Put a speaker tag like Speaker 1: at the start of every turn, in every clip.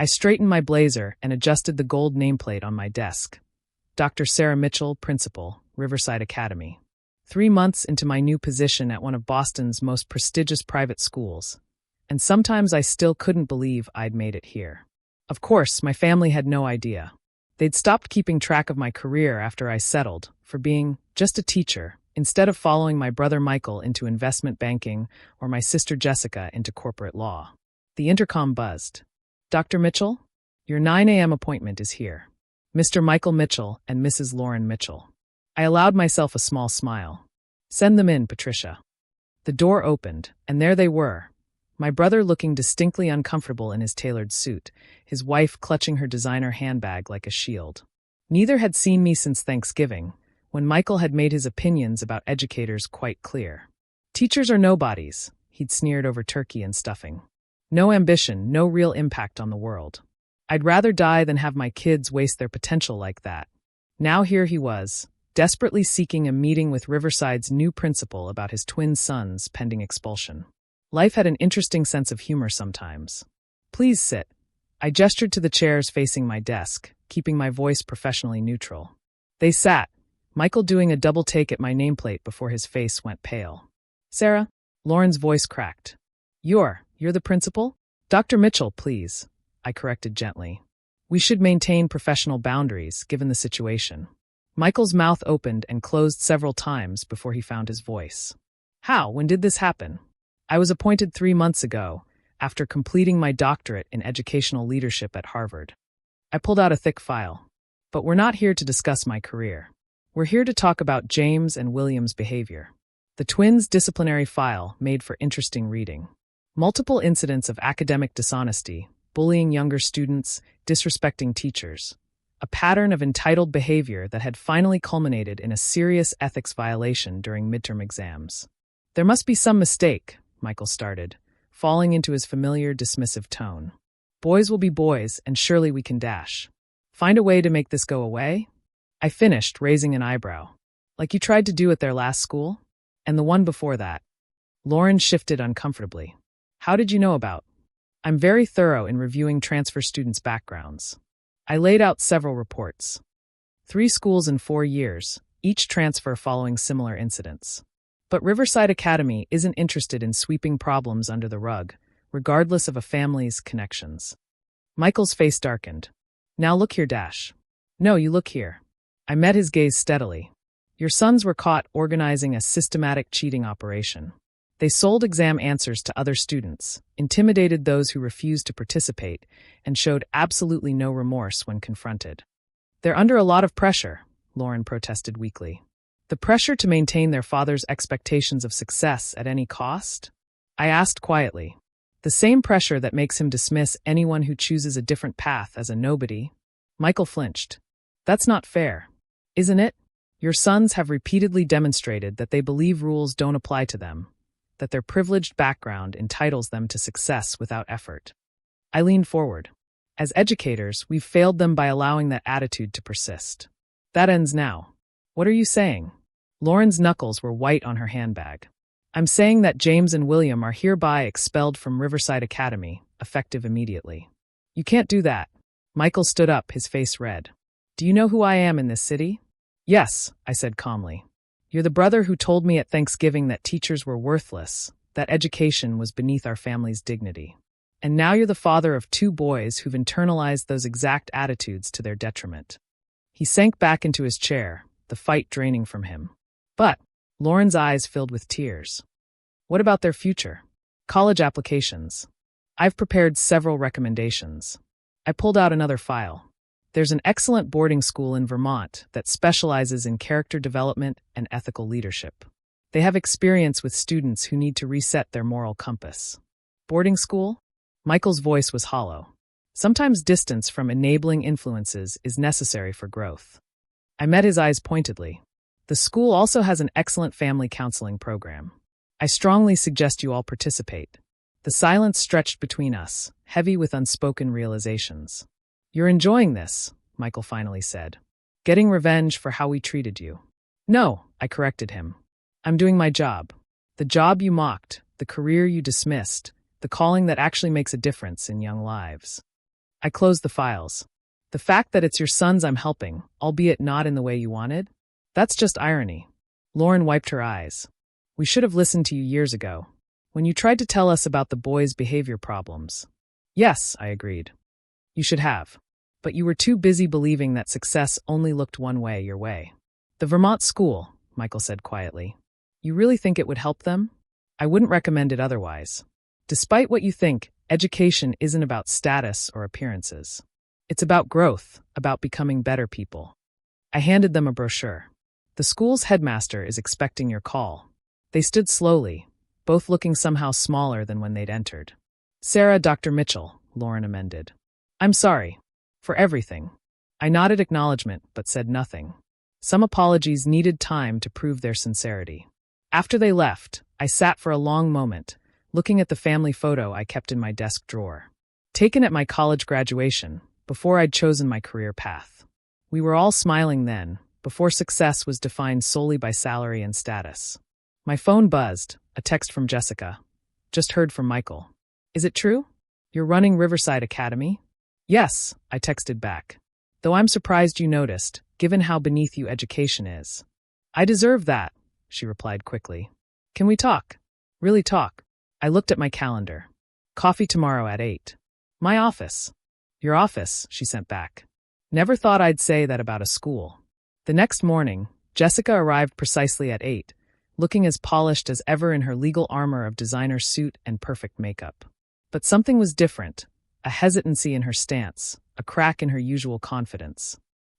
Speaker 1: I straightened my blazer and adjusted the gold nameplate on my desk. Dr. Sarah Mitchell, Principal, Riverside Academy. 3 months into my new position at one of Boston's most prestigious private schools, and sometimes I still couldn't believe I'd made it here. Of course, my family had no idea. They'd stopped keeping track of my career after I settled for being just a teacher, instead of following my brother Michael into investment banking or my sister Jessica into corporate law. The intercom buzzed. "Dr. Mitchell, your 9 a.m. appointment is here. Mr. Michael Mitchell and Mrs. Lauren Mitchell." I allowed myself a small smile. "Send them in, Patricia." The door opened, and there they were. My brother looking distinctly uncomfortable in his tailored suit, his wife clutching her designer handbag like a shield. Neither had seen me since Thanksgiving, when Michael had made his opinions about educators quite clear. "Teachers are nobodies," he'd sneered over turkey and stuffing. "No ambition, no real impact on the world. I'd rather die than have my kids waste their potential like that." Now here he was, desperately seeking a meeting with Riverside's new principal about his twin sons pending expulsion. Life had an interesting sense of humor sometimes. "Please sit." I gestured to the chairs facing my desk, keeping my voice professionally neutral. They sat, Michael doing a double take at my nameplate before his face went pale. "Sarah?" Lauren's voice cracked. You're the principal?" "Dr. Mitchell, please," I corrected gently. "We should maintain professional boundaries, given the situation." Michael's mouth opened and closed several times before he found his voice. "How? When did this happen?" "I was appointed 3 months ago, after completing my doctorate in educational leadership at Harvard." I pulled out a thick file. "But we're not here to discuss my career. We're here to talk about James and William's behavior." The twins' disciplinary file made for interesting reading. Multiple incidents of academic dishonesty, bullying younger students, disrespecting teachers. A pattern of entitled behavior that had finally culminated in a serious ethics violation during midterm exams. "There must be some mistake," Michael started, falling into his familiar dismissive tone. "Boys will be boys, and surely we can dash. Find a way to make this go away?" I finished, raising an eyebrow. "Like you tried to do at their last school? And the one before that?" Lauren shifted uncomfortably. "How did you know about?" "I'm very thorough in reviewing transfer students' backgrounds." I laid out several reports. 3 schools in 4 years, each transfer following similar incidents. But Riverside Academy isn't interested in sweeping problems under the rug, regardless of a family's connections. Michael's face darkened. "Now look here, Dash." "No, you look here." I met his gaze steadily. "Your sons were caught organizing a systematic cheating operation. They sold exam answers to other students, intimidated those who refused to participate, and showed absolutely no remorse when confronted." "They're under a lot of pressure," Lauren protested weakly. "The pressure to maintain their father's expectations of success at any cost?" I asked quietly. "The same pressure that makes him dismiss anyone who chooses a different path as a nobody?" Michael flinched. "That's not fair, isn't it? Your sons have repeatedly demonstrated that they believe rules don't apply to them, that their privileged background entitles them to success without effort." I leaned forward. "As educators, we've failed them by allowing that attitude to persist. That ends now." "What are you saying?" Lauren's knuckles were white on her handbag. "I'm saying that James and William are hereby expelled from Riverside Academy, effective immediately." "You can't do that." Michael stood up, his face red. "Do you know who I am in this city?" "Yes," I said calmly. "You're the brother who told me at Thanksgiving that teachers were worthless, that education was beneath our family's dignity. And now you're the father of 2 boys who've internalized those exact attitudes to their detriment." He sank back into his chair, the fight draining from him. "But," Lauren's eyes filled with tears, "what about their future? College applications. I've prepared several recommendations." I pulled out another file. "There's an excellent boarding school in Vermont that specializes in character development and ethical leadership. They have experience with students who need to reset their moral compass." "Boarding school?" Michael's voice was hollow. "Sometimes distance from enabling influences is necessary for growth." I met his eyes pointedly. "The school also has an excellent family counseling program. I strongly suggest you all participate." The silence stretched between us, heavy with unspoken realizations. "You're enjoying this," Michael finally said. "Getting revenge for how we treated you." "No," I corrected him. "I'm doing my job. The job you mocked, the career you dismissed, the calling that actually makes a difference in young lives." I closed the files. The fact that it's your sons I'm helping, albeit not in the way you wanted? That's just irony. Lauren wiped her eyes. We should have listened to you years ago, when you tried to tell us about the boys' behavior problems. Yes, I agreed. You should have. But you were too busy believing that success only looked one way your way. The Vermont school, Michael said quietly. You really think it would help them? I wouldn't recommend it otherwise. Despite what you think, education isn't about status or appearances. It's about growth, about becoming better people. I handed them a brochure. The school's headmaster is expecting your call. They stood slowly, both looking somehow smaller than when they'd entered. Sarah, Dr. Mitchell, Lauren amended. I'm sorry. For everything. I nodded acknowledgement, but said nothing. Some apologies needed time to prove their sincerity. After they left, I sat for a long moment, looking at the family photo I kept in my desk drawer. Taken at my college graduation, before I'd chosen my career path. We were all smiling then, before success was defined solely by salary and status. My phone buzzed, a text from Jessica. Just heard from Michael. Is it true? You're running Riverside Academy? Yes, I texted back. Though I'm surprised you noticed, given how beneath you education is. I deserve that, she replied quickly. Can we talk? Really talk? I looked at my calendar. Coffee tomorrow at 8. My office. Your office, she sent back. Never thought I'd say that about a school. The next morning, Jessica arrived precisely at 8, looking as polished as ever in her legal armor of designer suit and perfect makeup. But something was different, a hesitancy in her stance, a crack in her usual confidence.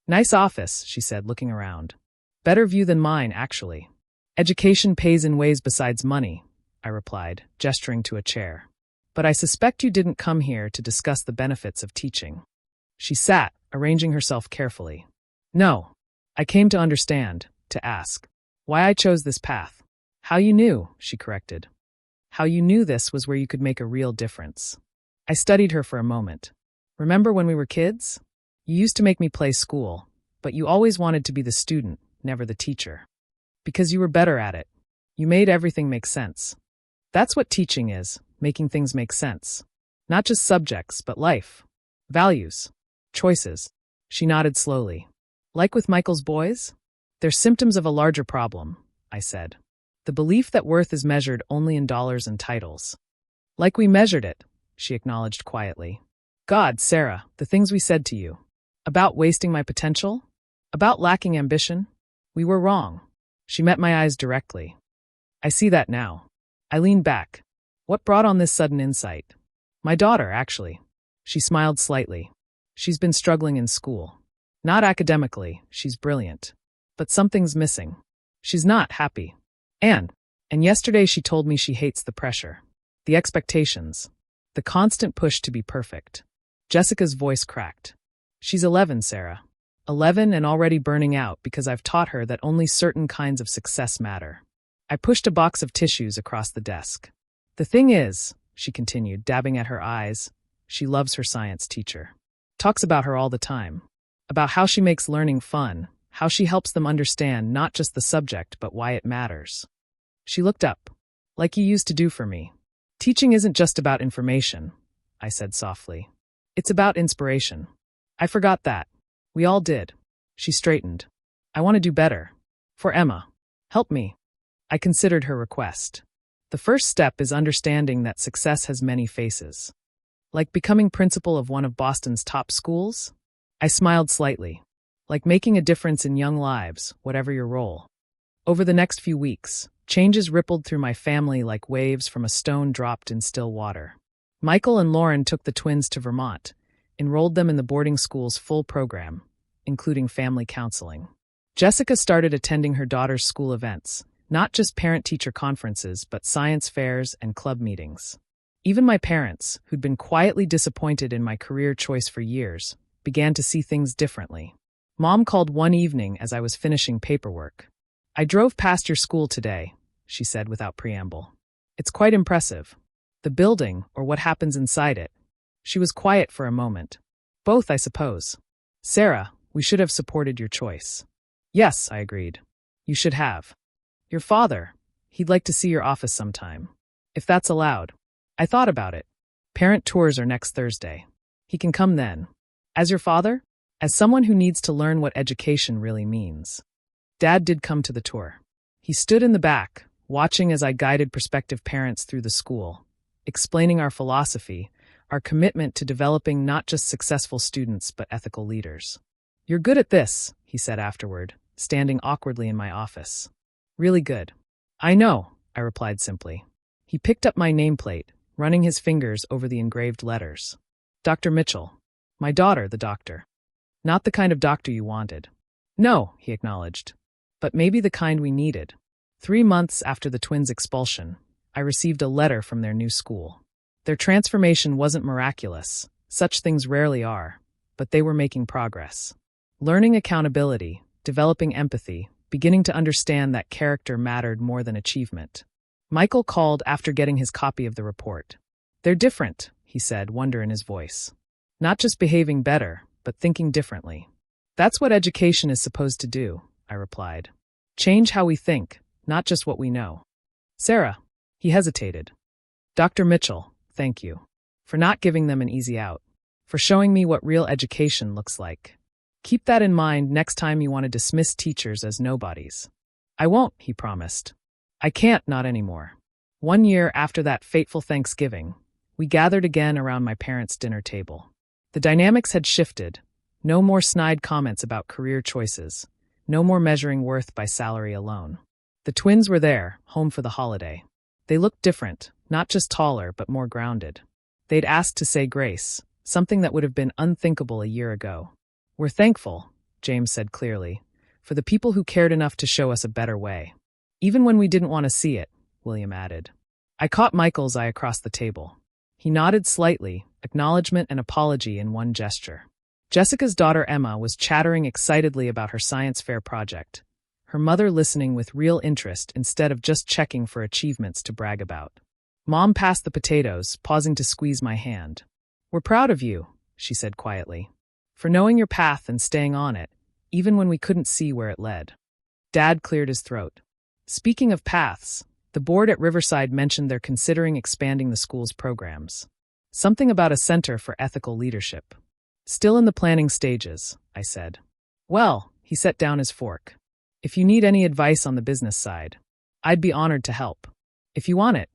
Speaker 1: Nice office, she said, looking around. Better view than mine, actually. Education pays in ways besides money, I replied, gesturing to a chair. But I suspect you didn't come here to discuss the benefits of teaching. She sat, arranging herself carefully. No. I came to understand, to ask. Why I chose this path. How you knew, she corrected. How you knew this was where you could make a real difference. I studied her for a moment. Remember when we were kids? You used to make me play school, but you always wanted to be the student, never the teacher. Because you were better at it. You made everything make sense. That's what teaching is. Making things make sense. Not just subjects, but life. Values. Choices. She nodded slowly. Like with Michael's boys? They're symptoms of a larger problem, I said. The belief that worth is measured only in dollars and titles. Like we measured it, she acknowledged quietly. God, Sarah, the things we said to you. About wasting my potential? About lacking ambition? We were wrong. She met my eyes directly. I see that now. I leaned back. What brought on this sudden insight? My daughter, actually. She smiled slightly. She's been struggling in school. Not academically, she's brilliant. But something's missing. She's not happy. And yesterday she told me she hates the pressure. The expectations. The constant push to be perfect. Jessica's voice cracked. She's 11, Sarah. 11 and already burning out because I've taught her that only certain kinds of success matter. I pushed a box of tissues across the desk. The thing is, she continued, dabbing at her eyes, she loves her science teacher. Talks about her all the time. About how she makes learning fun, how she helps them understand not just the subject but why it matters. She looked up. Like you used to do for me. Teaching isn't just about information, I said softly. It's about inspiration. I forgot that. We all did. She straightened. I want to do better. For Emma. Help me. I considered her request. The first step is understanding that success has many faces. Like becoming principal of one of Boston's top schools? I smiled slightly. Like making a difference in young lives, whatever your role. Over the next few weeks, changes rippled through my family like waves from a stone dropped in still water. Michael and Lauren took the twins to Vermont, enrolled them in the boarding school's full program, including family counseling. Jessica started attending her daughter's school events, not just parent-teacher conferences, but science fairs and club meetings. Even my parents, who'd been quietly disappointed in my career choice for years, began to see things differently. Mom called one evening as I was finishing paperwork. I drove past your school today, she said without preamble. It's quite impressive. The building, or what happens inside it. She was quiet for a moment. Both, I suppose. Sarah, we should have supported your choice. Yes, I agreed. You should have. Your father, he'd like to see your office sometime. If that's allowed. I thought about it. Parent tours are next Thursday. He can come then. As your father? As someone who needs to learn what education really means. Dad did come to the tour. He stood in the back, watching as I guided prospective parents through the school, explaining our philosophy, our commitment to developing not just successful students but ethical leaders. You're good at this, he said afterward, standing awkwardly in my office. Really good. I know, I replied simply. He picked up my nameplate, running his fingers over the engraved letters. Dr. Mitchell. My daughter, the doctor. Not the kind of doctor you wanted. No, he acknowledged. But maybe the kind we needed. 3 months after the twins' expulsion, I received a letter from their new school. Their transformation wasn't miraculous, such things rarely are, but they were making progress. Learning accountability, developing empathy, beginning to understand that character mattered more than achievement. Michael called after getting his copy of the report. They're different, he said, wonder in his voice. Not just behaving better, but thinking differently. That's what education is supposed to do, I replied. Change how we think, not just what we know. Sarah, he hesitated. Dr. Mitchell, thank you. For not giving them an easy out. For showing me what real education looks like. Keep that in mind next time you want to dismiss teachers as nobodies. I won't, he promised. I can't, not anymore. 1 year after that fateful Thanksgiving, we gathered again around my parents' dinner table. The dynamics had shifted. No more snide comments about career choices. No more measuring worth by salary alone. The twins were there, home for the holiday. They looked different, not just taller, but more grounded. They'd asked to say grace, something that would have been unthinkable a year ago. We're thankful, James said clearly, for the people who cared enough to show us a better way. Even when we didn't want to see it, William added. I caught Michael's eye across the table. He nodded slightly, acknowledgement and apology in one gesture. Jessica's daughter Emma was chattering excitedly about her science fair project, her mother listening with real interest instead of just checking for achievements to brag about. Mom passed the potatoes, pausing to squeeze my hand. We're proud of you, she said quietly, for knowing your path and staying on it, even when we couldn't see where it led. Dad cleared his throat. Speaking of paths, the board at Riverside mentioned they're considering expanding the school's programs. Something about a center for ethical leadership. Still in the planning stages, I said. Well, he set down his fork. If you need any advice on the business side, I'd be honored to help. If you want it.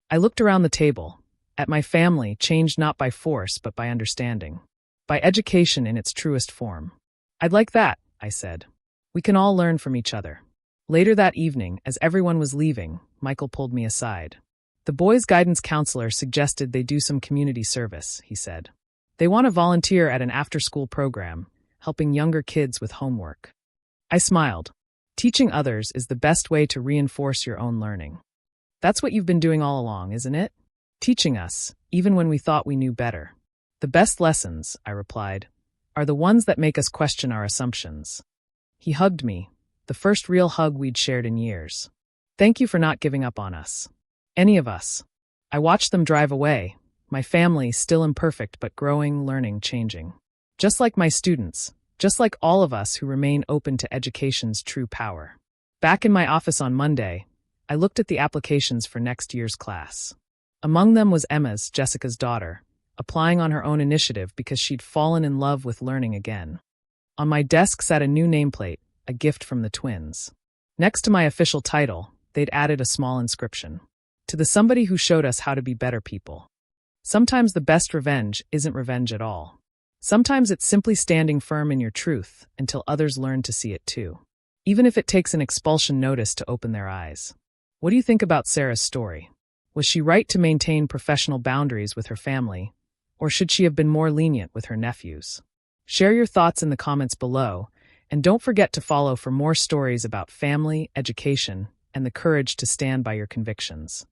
Speaker 1: I looked around the table, at my family changed not by force but by understanding. By education in its truest form. I'd like that, I said. We can all learn from each other. Later that evening, as everyone was leaving, Michael pulled me aside. The boys' guidance counselor suggested they do some community service, he said. They want to volunteer at an after-school program, helping younger kids with homework. I smiled. Teaching others is the best way to reinforce your own learning. That's what you've been doing all along, isn't it? Teaching us, even when we thought we knew better. The best lessons, I replied, are the ones that make us question our assumptions. He hugged me, the first real hug we'd shared in years. Thank you for not giving up on us. Any of us. I watched them drive away, my family still imperfect but growing, learning, changing. Just like my students, just like all of us who remain open to education's true power. Back in my office on Monday, I looked at the applications for next year's class. Among them was Emma's, Jessica's daughter, applying on her own initiative because she'd fallen in love with learning again. On my desk sat a new nameplate, a gift from the twins. Next to my official title, they'd added a small inscription. To the somebody who showed us how to be better people. Sometimes the best revenge isn't revenge at all. Sometimes it's simply standing firm in your truth until others learn to see it too. Even if it takes an expulsion notice to open their eyes. What do you think about Sarah's story? Was she right to maintain professional boundaries with her family, or should she have been more lenient with her nephews? Share your thoughts in the comments below, and don't forget to follow for more stories about family, education, and the courage to stand by your convictions.